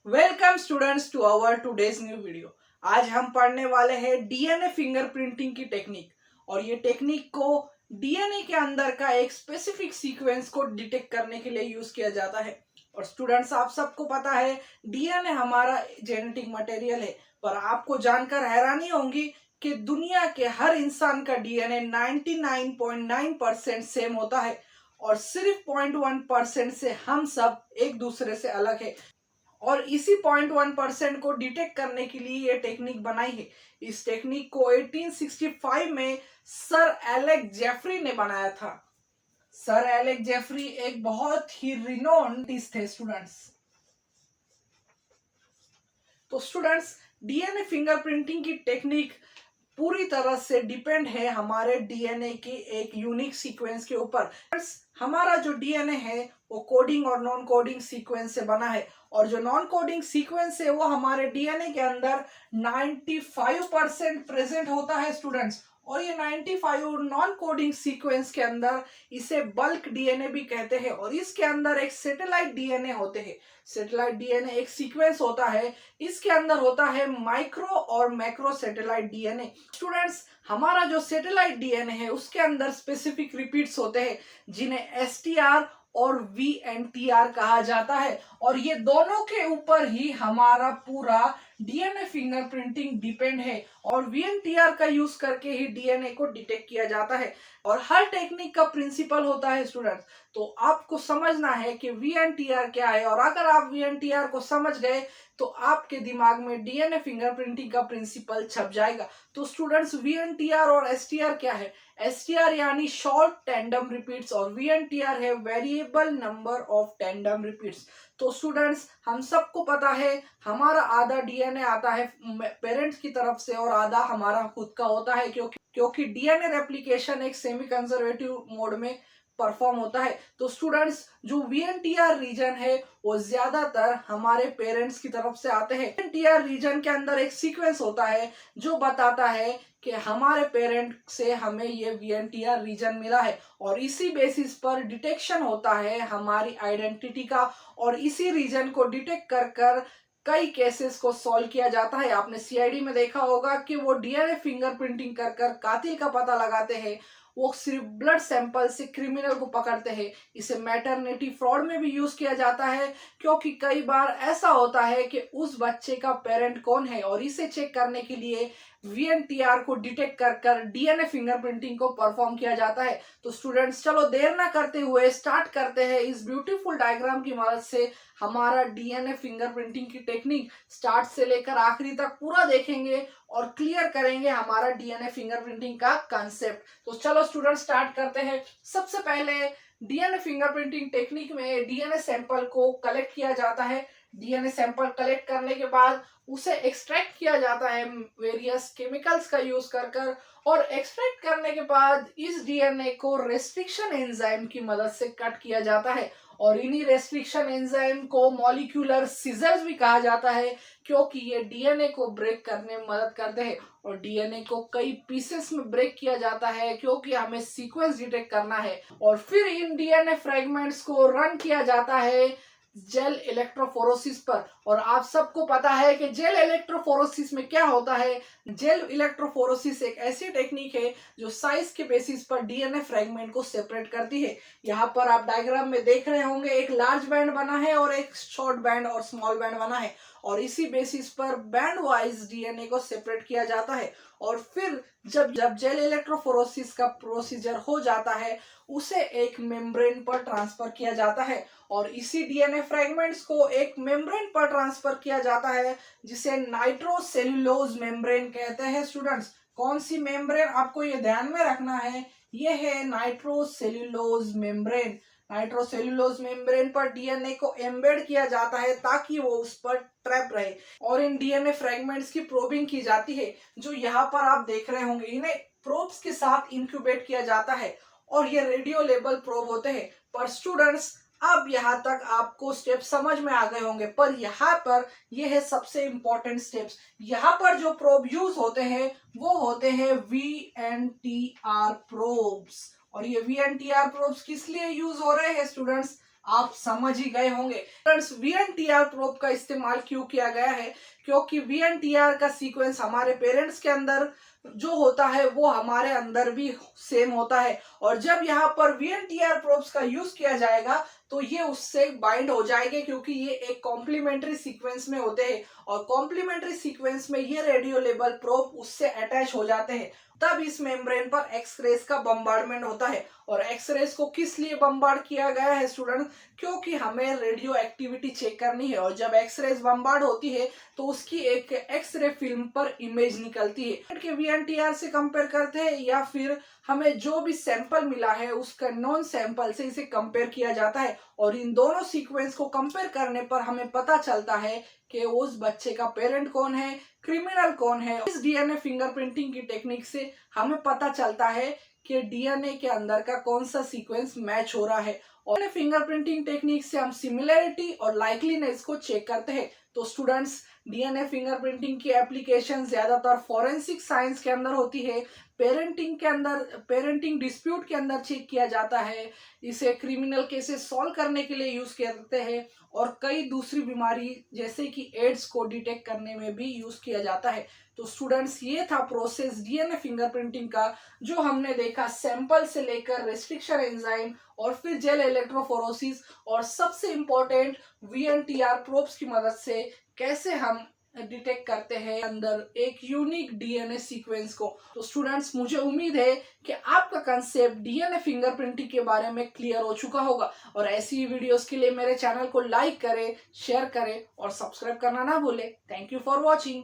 Welcome students to our today's new video. आज हम पढ़ने वाले हैं डीएनए फिंगरप्रिंटिंग की टेक्निक। और ये टेक्निक को डीएनए के अंदर का एक स्पेसिफिक सीक्वेंस को डिटेक्ट करने के लिए यूज किया जाता है। और स्टूडेंट्स, आप सबको पता है डीएनए हमारा जेनेटिक मटेरियल है, पर आपको जानकर हैरानी होगी कि दुनिया के हर इंसान का डीएनए 99.9% सेम होता है और सिर्फ 0.1% से हम सब एक दूसरे से अलग है। और इसी 0.1% को डिटेक्ट करने के लिए ये टेक्निक बनाई है। इस टेक्निक को 1865 में सर एलेक्स जेफरी ने बनाया था। सर एलेक्स जेफरी एक बहुत ही रिनोन्ड थे स्टूडेंट्स। तो स्टूडेंट्स, डीएनए फिंगरप्रिंटिंग की टेक्निक पूरी तरह से डिपेंड है हमारे डीएनए की एक यूनिक सीक्वेंस के ऊपर। हमारा जो डीएनए है वो कोडिंग और नॉन कोडिंग सीक्वेंस से बना है, और जो नॉन कोडिंग सीक्वेंस है वो हमारे डीएनए के अंदर 95% प्रेजेंट होता है स्टूडेंट्स। और ये 95 नॉन कोडिंग सीक्वेंस के अंदर इसे बल्क डीएनए भी कहते हैं, और इसके अंदर एक सैटेलाइट डीएनए होते हैं। सैटेलाइट डीएनए एक सीक्वेंस होता है, इसके अंदर होता है माइक्रो और मैक्रो सैटेलाइट डीएनए। स्टूडेंट्स, हमारा जो सैटेलाइट डीएनए है उसके अंदर स्पेसिफिक रिपीट्स होते हैं जिन्हें एसटीआर और वीएनटीआर कहा जाता है, और ये दोनों के ऊपर ही हमारा पूरा डीएनए फिंगरप्रिंटिंग डिपेंड है। और वीएनटीआर का यूज करके ही डीएनए को डिटेक्ट किया जाता है। और हर टेक्निक का प्रिंसिपल होता है स्टूडेंट्स। तो आपको समझना है कि वीएनटीआर क्या है, और अगर आप वीएनटीआर को समझ गए तो आपके दिमाग में डीएनए फिंगरप्रिंटिंग का प्रिंसिपल छप जाएगा। तो स्टूडेंट्स, वीएनटीआर और एसटीआर क्या है? एसटीआर यानी शॉर्ट टैंडम रिपीट्स, और वीएनटीआर है variable number of tandem repeats. तो स्टूडेंट्स, हम सबको पता है हमारा आधा डीएनए आता है पेरेंट्स की तरफ से और आधा हमारा खुद का होता है, क्योंकि डीएनए रेप्लिकेशन एक सेमी कंजर्वेटिव मोड में परफॉर्म होता है। तो स्टूडेंट्स, जो वीएनटीआर रीजन है वो ज्यादातर हमारे पेरेंट्स की तरफ से आते हैं। वीएनटीआर रीजन के अंदर एक सीक्वेंस होता है जो बताता है कि हमारे पेरेंट से हमें ये वीएनटीआर रीजन मिला है, और इसी बेसिस पर डिटेक्शन होता है हमारी आइडेंटिटी का। और इसी रीजन को डिटेक्ट कर कर कई केसेस को सॉल्व किया जाता है। आपने सीआईडी में देखा होगा कि वो डीएनए फिंगरप्रिंटिंग कर कर कातिल का पता लगाते हैं। वो सिर्फ ब्लड सैंपल से क्रिमिनल को पकड़ते हैं। इसे मैटरनिटी फ्रॉड में भी यूज किया जाता है, क्योंकि कई बार ऐसा होता है कि उस बच्चे का पेरेंट कौन है, और इसे चेक करने के लिए वीएनटीआर को डिटेक्ट कर कर डीएनए फिंगरप्रिंटिंग को परफॉर्म किया जाता है। तो स्टूडेंट्स, चलो देर ना करते हुए स्टार्ट करते हैं। इस ब्यूटीफुल डायग्राम की मदद से हमारा डीएनए फिंगरप्रिंटिंग की टेक्निक स्टार्ट से लेकर आखिरी तक पूरा देखेंगे और क्लियर करेंगे हमारा डीएनए फिंगरप्रिंटिंग का कंसेप्ट। तो चलो स्टूडेंट, स्टार्ट करते हैं। सबसे पहले डीएनए फिंगरप्रिंटिंग टेक्निक में डीएनए सैंपल को कलेक्ट किया जाता है। डीएनए सैंपल कलेक्ट करने के बाद उसे एक्सट्रैक्ट किया जाता है वेरियस केमिकल्स का यूज कर कर, और एक्सट्रैक्ट करने के बाद इस डीएनए को रेस्ट्रिक्शन एंजाइम की मदद से कट किया जाता है। और इन्हीं रेस्ट्रिक्शन एंजाइम को मॉलिक्यूलर सीजर्स भी कहा जाता है, क्योंकि ये डीएनए को ब्रेक करने में मदद करते हैं। और डीएनए को कई पीसेस में ब्रेक किया जाता है क्योंकि हमें सीक्वेंस डिटेक्ट करना है। और फिर इन डीएनए फ्रेगमेंट्स को रन किया जाता है जेल इलेक्ट्रोफोरोसिस पर। और आप सबको पता है कि जेल इलेक्ट्रोफोरोसिस में क्या होता है। जेल इलेक्ट्रोफोरोसिस एक ऐसी टेक्निक है जो साइज के बेसिस पर डीएनए फ्रेगमेंट को सेपरेट करती है। यहाँ पर आप डायग्राम में देख रहे होंगे एक लार्ज बैंड बना है और एक शॉर्ट बैंड और स्मॉल बैंड बना है, और इसी बेसिस पर बैंड वाइज डीएनए को सेपरेट किया जाता है। और फिर जब जब जेल इलेक्ट्रोफोरोसिस का प्रोसीजर हो जाता है उसे एक मेम्ब्रेन पर ट्रांसफर किया जाता है, और इसी डीएनए फ्रेगमेंट्स को एक मेम्ब्रेन पर ट्रांसफर किया जाता है जिसे नाइट्रोसेल्यूलोज मेम्ब्रेन कहते हैं। स्टूडेंट्स, कौन सी मेम्ब्रेन आपको ये ध्यान में रखना है, ये है नाइट्रोसेल्यूलोज मेम्ब्रेन। नाइट्रोसेल्यूलोज मेम्ब्रेन पर डीएनए को एम्बेड किया जाता है ताकि वो उस पर ट्रैप रहे, और इन डीएनए फ्रेगमेंट्स की प्रोबिंग की जाती है जो यहाँ पर आप देख रहे होंगे। इन्हें प्रोब्स के साथ इंक्यूबेट किया जाता है, और ये रेडियो लेबल प्रोब होते हैं। पर स्टूडेंट्स, अब यहाँ तक आपको स्टेप समझ में आ गए होंगे, पर यहाँ पर ये है सबसे इंपॉर्टेंट स्टेप्स। यहाँ पर जो प्रोब यूज होते हैं वो होते हैं वीएनटीआर प्रोब्स। और ये वीएनटीआर प्रोब्स किस लिए यूज हो रहे हैं स्टूडेंट्स? आप समझ ही गए होंगे। फ्रेंड्स, वीएनटीआर प्रोब का इस्तेमाल क्यों किया गया है? क्योंकि वीएनटीआर का सीक्वेंस हमारे पेरेंट्स के अंदर जो होता है वो हमारे अंदर भी सेम होता है, और जब यहाँ पर वीएनटीआर प्रोब्स का यूज किया जाएगा तो ये उससे बाइंड हो जाएंगे, क्योंकि ये एक कॉम्प्लीमेंट्री सीक्वेंस में होते हैं और कॉम्प्लीमेंट्री सीक्वेंस में ये रेडियो लेबल प्रोब उससे अटैच हो जाते हैं। तब इस मेम्ब्रेन पर एक्सरेज का बम्बार्डमेंट होता है। और एक्सरेज को किस लिए बम्बार्ड किया गया है स्टूडेंट? क्योंकि हमें रेडियो एक्टिविटी चेक करनी है, और जब एक्सरेज बम्बार्ड होती है तो उसकी एक एक्सरे फिल्म पर इमेज निकलती है कि वीएनटीआर से कंपेयर करते हैं, या फिर हमें जो भी सैंपल मिला है उसका नॉन सैंपल से इसे कंपेयर किया जाता है, और इन दोनों सीक्वेंस को कंपेयर करने पर हमें पता चलता है कि उस बच्चे का पेरेंट कौन है, क्रिमिनल कौन है। इस डीएनए फिंगरप्रिंटिंग की टेक्निक से हमें पता चलता है कि डीएनए के अंदर का कौन सा सीक्वेंस मैच हो रहा है, और फिंगरप्रिंटिंग टेक्निक से हम सिमिलरिटी और लाइकलीनेस को चेक करते हैं। तो स्टूडेंट्स, डीएनए फिंगरप्रिंटिंग की एप्लीकेशन ज्यादातर फॉरेंसिक साइंस के अंदर होती है, पेरेंटिंग डिस्प्यूट के अंदर चेक किया जाता है, इसे क्रिमिनल केसेस सॉल्व करने के लिए यूज करते हैं, और कई दूसरी बीमारी जैसे कि एड्स को डिटेक्ट करने में भी यूज किया जाता है। तो स्टूडेंट्स, ये था प्रोसेस डीएनए फिंगरप्रिंटिंग का, जो हमने देखा सैंपल से लेकर रेस्ट्रिक्शन एंजाइम और फिर जेल इलेक्ट्रोफोरोसिस, और सबसे इंपॉर्टेंट वीएनटीआर प्रोब्स की मदद से कैसे हम डिटेक्ट करते हैं अंदर एक यूनिक डीएनए सीक्वेंस को। तो स्टूडेंट्स, मुझे उम्मीद है कि आपका कंसेप्ट डीएनए फिंगरप्रिंटिंग के बारे में क्लियर हो चुका होगा, और ऐसी ही वीडियोस के लिए मेरे चैनल को लाइक करें, शेयर करें और सब्सक्राइब करना ना भूलें। Thank you for watching.